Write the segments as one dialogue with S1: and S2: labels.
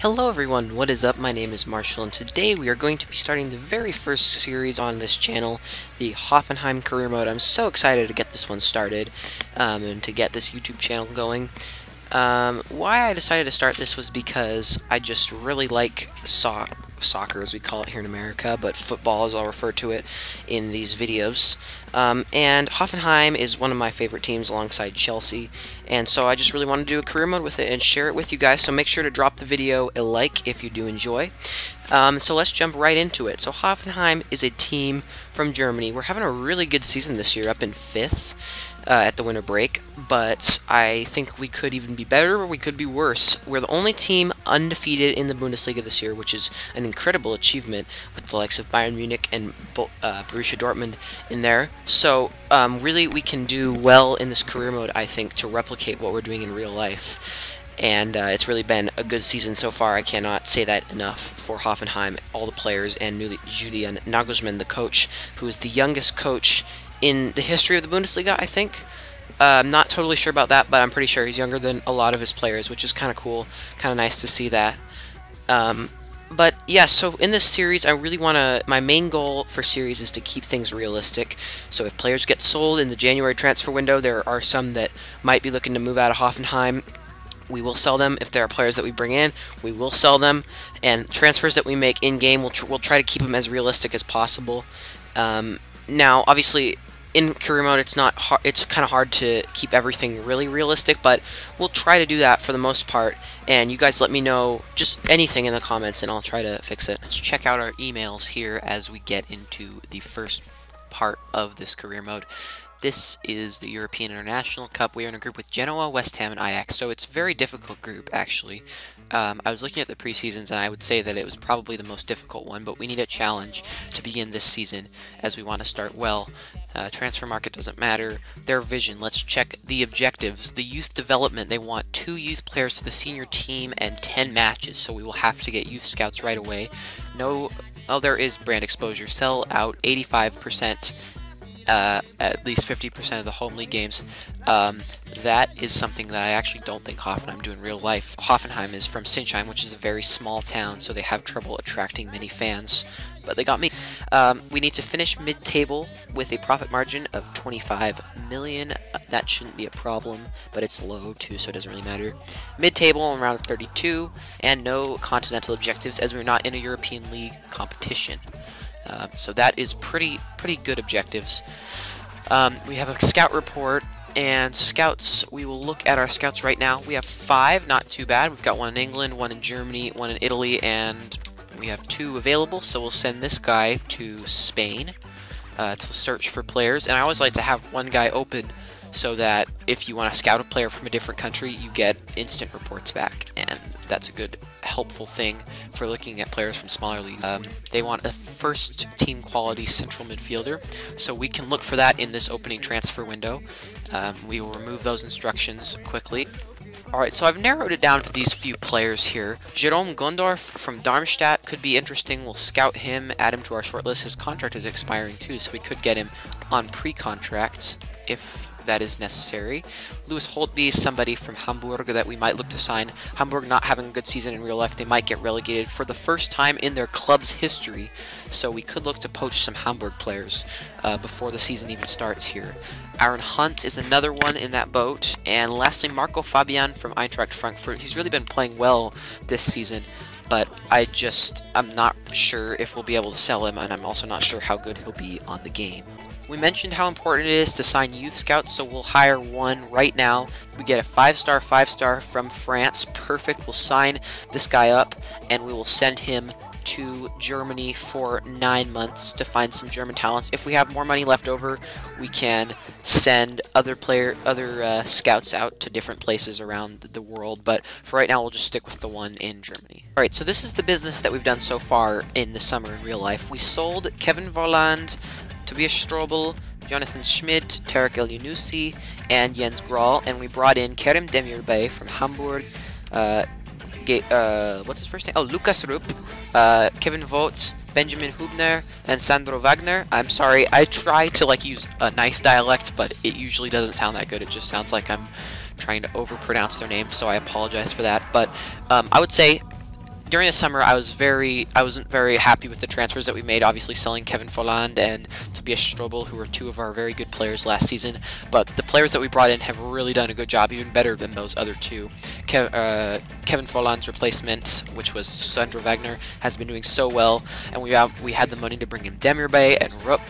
S1: Hello everyone, what is up? My name is Marshall, and today we are going to be starting the very first series on this channel, the Hoffenheim Career Mode. I'm so excited to get this one started, and to get this YouTube channel going. Why I decided to start this was because I just really like soccer, as we call it here in America, but football as I'll refer to it in these videos. And Hoffenheim is one of my favorite teams alongside Chelsea, and so I just really want to do a career mode with it and share it with you guys, so make sure to drop the video a like if you do enjoy. So let's jump right into it. So Hoffenheim is a team from Germany. We're having a really good season this year, up in 5th at the winter break, but I think we could even be better, or we could be worse. We're the only team undefeated in the Bundesliga this year, which is an incredible achievement with the likes of Bayern Munich and Borussia Dortmund in there. So really we can do well in this career mode, I think, to replicate what we're doing in real life. And it's really been a good season so far. I cannot say that enough for Hoffenheim, all the players, and Julian Nagelsmann, the coach, who is the youngest coach in the history of the Bundesliga, I think. I'm not totally sure about that, but I'm pretty sure he's younger than a lot of his players, which is kind of cool, kind of nice to see that. But yeah, so in this series, I really want to, my main goal for series is to keep things realistic. So if players get sold in the January transfer window, there are some that might be looking to move out of Hoffenheim. We will sell them. If there are players that we bring in, we will sell them. And transfers that we make in-game, we'll try to keep them as realistic as possible. Now, obviously, in career mode, it's kind of hard to keep everything really realistic, but we'll try to do that for the most part. And you guys let me know just anything in the comments, and I'll try to fix it. Let's check out our emails here as we get into the first part of this career mode. This is the European International Cup. We are in a group with Genoa, West Ham, and Ajax, so it's a very difficult group, actually. I was looking at the preseasons, and I would say that it was probably the most difficult one, but we need a challenge to begin this season as we want to start well. Transfer market doesn't matter. Their vision, let's check the objectives. The youth development, they want 2 youth players to the senior team and 10 matches, so we will have to get youth scouts right away. No, oh, there is brand exposure. Sell out 85%. At least 50% of the home league games. That is something that I actually don't think Hoffenheim do in real life. Hoffenheim is from Sinsheim, which is a very small town, so they have trouble attracting many fans, but they got me. We need to finish mid-table with a profit margin of 25 million. That shouldn't be a problem, but it's low too, so it doesn't really matter. Mid-table in round of 32, and no continental objectives as we're not in a European League competition. So that is pretty good objectives. We have a scout report, and scouts, we will look at our scouts right now. We have 5, not too bad. We've got 1 in England, 1 in Germany, 1 in Italy, and we have 2 available, so we'll send this guy to Spain to search for players. And I always like to have 1 guy open so that if you want to scout a player from a different country, you get instant reports back, and that's a good helpful thing for looking at players from smaller leagues. They want a first team quality central midfielder, so we can look for that in this opening transfer window. We will remove those instructions quickly. Alright, so I've narrowed it down to these few players here. Jerome Gondorf from Darmstadt could be interesting. We'll scout him, add him to our shortlist. His contract is expiring too, so we could get him on pre-contracts if that is necessary. Lewis Holtby is somebody from Hamburg that we might look to sign. Hamburg not having a good season in real life, they might get relegated for the first time in their club's history, so we could look to poach some Hamburg players before the season even starts here. Aaron Hunt is another one in that boat, and lastly Marco Fabian from Eintracht Frankfurt. He's really been playing well this season, but I'm not sure if we'll be able to sell him, and I'm also not sure how good he'll be on the game. We mentioned how important it is to sign youth scouts, so we'll hire 1 right now. We get a 5-star from France. Perfect. We'll sign this guy up, and we will send him to Germany for 9 months to find some German talents. If we have more money left over, we can send other scouts out to different places around the world, but for right now we'll just stick with the 1 in Germany. Alright, so this is the business that we've done so far in the summer in real life. We sold Kevin Volland, Tobias Strobel, Jonathan Schmidt, Tarek El-Yunusi, and Jens Grahl, and we brought in Kerem Demirbay from Hamburg, what's his first name? Oh, Lukas Rupp, Kevin Vogt, Benjamin Hubner, and Sandro Wagner. I'm sorry, I try to use a nice dialect, but it usually doesn't sound that good. It just sounds like I'm trying to overpronounce their name, so I apologize for that. But I would say during the summer, I wasn't very happy with the transfers that we made. Obviously, selling Kevin Folland and Tobias Strobel, who were two of our very good players last season. But the players that we brought in have really done a good job, even better than those other two. Kevin Folland's replacement, which was Sandro Wagner, has been doing so well, and we had the money to bring in Demirbay and Rupp,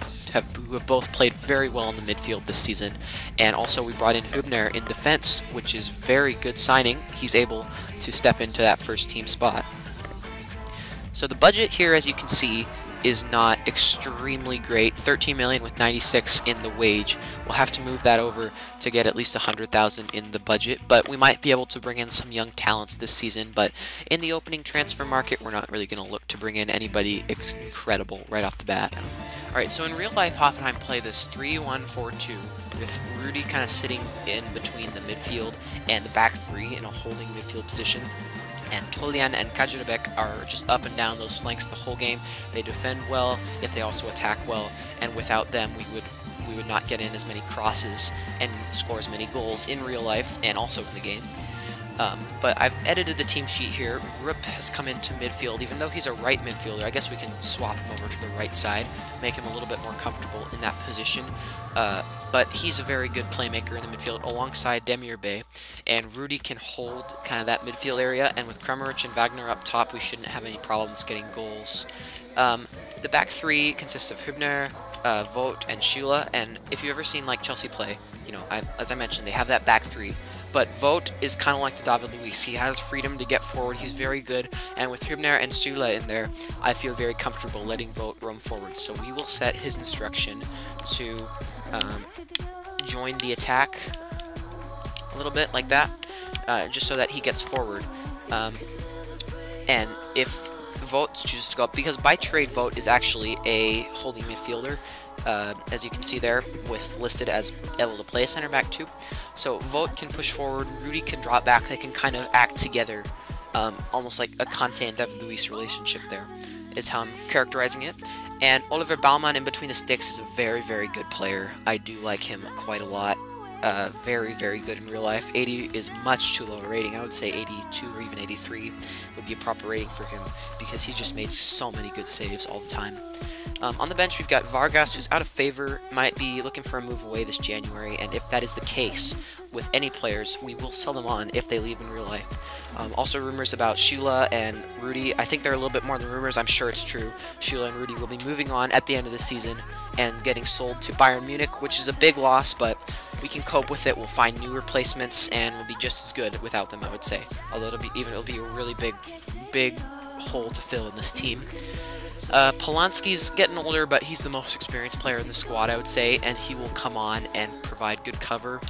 S1: who have both played very well in the midfield this season. And also we brought in Hübner in defense, which is very good signing. He's able to step into that first team spot. So the budget here, as you can see, is not extremely great. 13 million with 96 in the wage. We'll have to move that over to get at least 100,000 in the budget, but we might be able to bring in some young talents this season. But in the opening transfer market, we're not really going to look to bring in anybody incredible right off the bat. Alright, so in real life, Hoffenheim play this 3-1-4-2 with Rudy kind of sitting in between the midfield and the back three in a holding midfield position. And Tolian and Kajerebek are just up and down those flanks the whole game. They defend well, yet they also attack well, and without them we would not get in as many crosses and score as many goals in real life and also in the game. But I've edited the team sheet here. Rupp has come into midfield, even though he's a right midfielder. I guess we can swap him over to the right side, make him a little bit more comfortable in that position. But he's a very good playmaker in the midfield alongside Demirbay, and Rudy can hold kind of that midfield area, and with Kramaric and Wagner up top, we shouldn't have any problems getting goals. The back three consists of Hübner, Vogt, and Schüller, and if you've ever seen like Chelsea play, you know, as I mentioned, they have that back three. But Vogt is kind of like the David Luiz. He has freedom to get forward. He's very good. And with Hübner and Schüller in there, I feel very comfortable letting Vogt roam forward. So we will set his instruction to join the attack a little bit like that, just so that he gets forward. And if Vogt chooses to go up, because by trade Vogt is actually a holding midfielder, as you can see there, with listed as able to play a center back too. So Vogt can push forward, Rudy can drop back. They can kind of act together, almost like a Conte and David Luiz relationship. There is how I'm characterizing it. And Oliver Baumann in between the sticks is a very, very good player. I do like him quite a lot. Very, very good in real life. 80 is much too low a rating. I would say 82 or even 83 would be a proper rating for him, because he just made so many good saves all the time. On the bench, we've got Vargas, who's out of favor, might be looking for a move away this January, and if that is the case with any players, we will sell them on if they leave in real life. Also rumors about Schüller and Rudy. I think they're a little bit more than rumors. I'm sure it's true. Schüller and Rudy will be moving on at the end of the season and getting sold to Bayern Munich, which is a big loss, but we can cope with it. We'll find new replacements, and we'll be just as good without them, I would say. Although it'll be a really big hole to fill in this team. Polanski's getting older, but he's the most experienced player in the squad, I would say, and he will come on and provide good cover.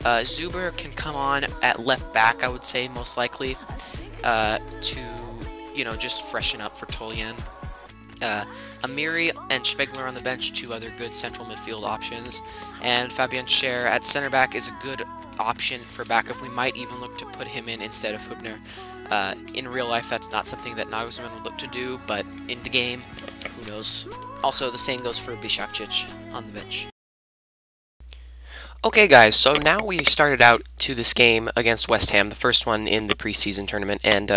S1: Zuber can come on at left back, I would say, most likely, to, you know, just freshen up for Tolian. Amiri and Schwegler on the bench, two other good central midfield options, and Fabian Schär at center back is a good option for backup. We might even look to put him in instead of Hübner. In real life, that's not something that Nagelsmann would look to do, but in the game, who knows. Also, the same goes for Bishakcic on the bench. Okay guys, so now we started out to this game against West Ham, the first one in the preseason tournament, and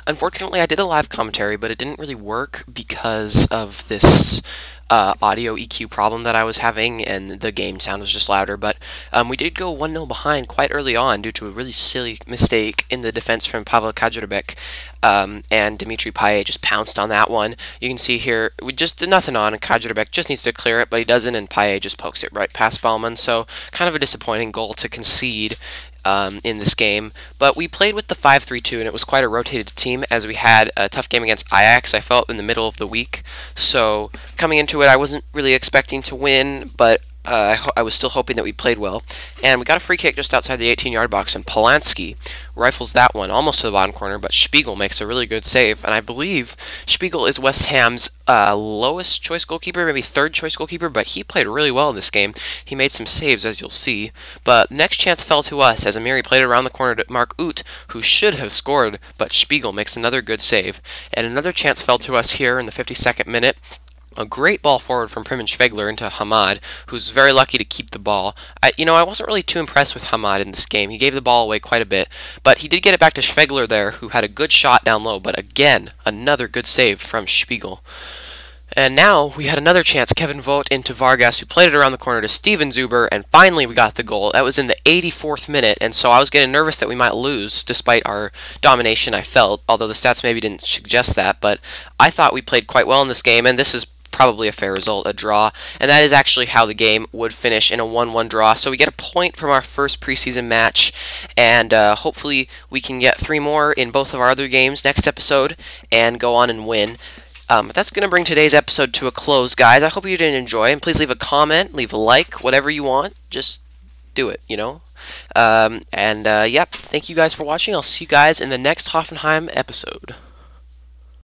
S1: unfortunately I did a live commentary, but it didn't really work because of this audio EQ problem that I was having, and the game sound was just louder. But we did go 1-0 behind quite early on due to a really silly mistake in the defense from Pavel Kajerebek, and Dimitri Payet just pounced on that one. You can see here, we just did nothing on, and Kajerebek just needs to clear it, but he doesn't, and Payet just pokes it right past Baumann, so kind of a disappointing goal to concede in this game. But we played with the 5-3-2, and it was quite a rotated team, as we had a tough game against Ajax, I felt, in the middle of the week. So coming into it, I wasn't really expecting to win, but I was still hoping that we played well. And we got a free kick just outside the 18-yard box, and Polanski rifles that one almost to the bottom corner, but Spiegel makes a really good save. And I believe Spiegel is West Ham's lowest choice goalkeeper, maybe third choice goalkeeper, but he played really well in this game. He made some saves, as you'll see. But next chance fell to us as Amiri played it around the corner to Mark Uth, who should have scored, but Spiegel makes another good save. And another chance fell to us here in the 52nd minute,
S2: A great ball forward from Primoz Schwegler into Hamad, who's very lucky to keep the ball. I wasn't really too impressed with Hamad in this game. He gave the ball away quite a bit, but he did get it back to Schwegler there, who had a good shot down low, but again, another good save from Spiegel. And now we had another chance. Kevin Vogt into Vargas, who played it around the corner to Steven Zuber, and finally we got the goal. That was in the 84th minute, and so I was getting nervous that we might lose, despite our domination, I felt, although the stats maybe didn't suggest that, but I thought we played quite well in this game, and this is probably a fair result, a draw, and that is actually how the game would finish, in a 1-1 draw. So we get a point from our first preseason match, and hopefully we can get 3 more in both of our other games next episode and go on and win. That's going to bring today's episode to a close, guys. I hope you did enjoy, and please leave a comment, leave a like, whatever you want. Just do it, you know? Yep, thank you guys for watching. I'll see you guys in the next Hoffenheim episode.